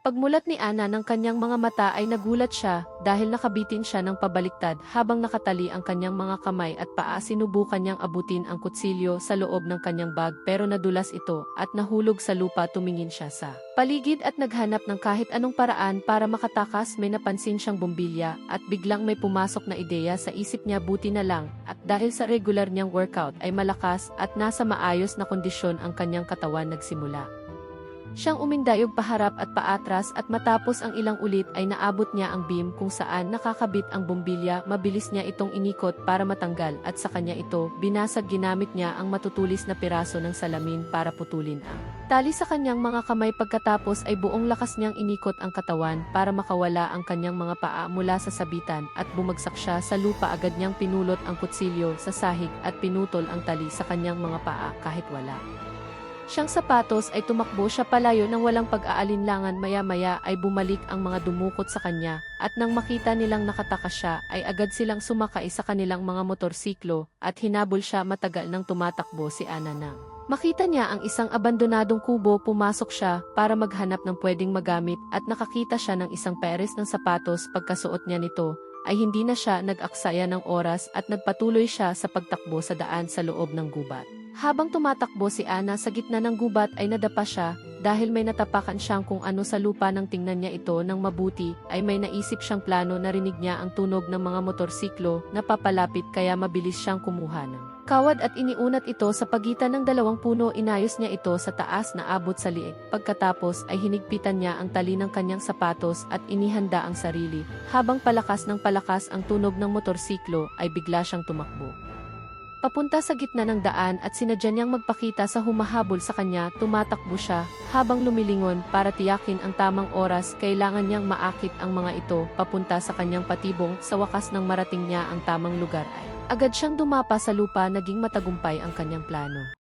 Pagmulat ni Ana ng kanyang mga mata ay nagulat siya dahil nakabitin siya ng pabaliktad habang nakatali ang kanyang mga kamay at paa. Sinubukan niyang abutin ang kutsilyo sa loob ng kanyang bag pero nadulas ito at nahulog sa lupa. Tumingin siya sa paligid at naghanap ng kahit anong paraan para makatakas. May napansin siyang bombilya at biglang may pumasok na ideya sa isip niya. Buti na lang at dahil sa regular niyang workout ay malakas at nasa maayos na kondisyon ang kanyang katawan. Nagsimula siyang umindayog paharap at paatras at matapos ang ilang ulit ay naabot niya ang beam kung saan nakakabit ang bombilya. Mabilis niya itong inikot para matanggal at sa kanya ito binasag. Ginamit niya ang matutulis na piraso ng salamin para putulin ang tali sa kanyang mga kamay. Pagkatapos ay buong lakas niyang inikot ang katawan para makawala ang kanyang mga paa mula sa sabitan at bumagsak siya sa lupa. Agad niyang pinulot ang kutsilyo sa sahig at pinutol ang tali sa kanyang mga paa. Kahit wala siyang sapatos ay tumakbo siya palayo ng walang pag-aalinlangan. Maya-maya ay bumalik ang mga dumukot sa kanya at nang makita nilang nakatakas siya ay agad silang sumakay sa kanilang mga motorsiklo at hinabol siya. Matagal nang tumatakbo si Ana na makita niya ang isang abandonadong kubo. Pumasok siya para maghanap ng pwedeng magamit at nakakita siya ng isang pares ng sapatos. Pagkasuot niya nito ay hindi na siya nag-aksaya ng oras at nagpatuloy siya sa pagtakbo sa daan sa loob ng gubat. Habang tumatakbo si Ana sa gitna ng gubat ay nadapa siya dahil may natapakan siyang kung ano sa lupa. Nang tingnan niya ito ng mabuti ay may naisip siyang plano. Narinig niya ang tunog ng mga motorsiklo na papalapit kaya mabilis siyang kumuha ng kawad at iniunat ito sa pagitan ng dalawang puno. Inayos niya ito sa taas na abot sa liig. Pagkatapos ay hinigpitan niya ang tali ng kanyang sapatos at inihanda ang sarili. Habang palakas ng palakas ang tunog ng motorsiklo ay bigla siyang tumakbo papunta sa gitna ng daan at sinadya niyang magpakita sa humahabol sa kanya. Tumatakbo siya habang lumilingon para tiyakin ang tamang oras. Kailangan niyang maakit ang mga ito papunta sa kanyang patibong. Sa wakas nang marating niya ang tamang lugar ay agad siyang dumapa sa lupa. Naging matagumpay ang kanyang plano.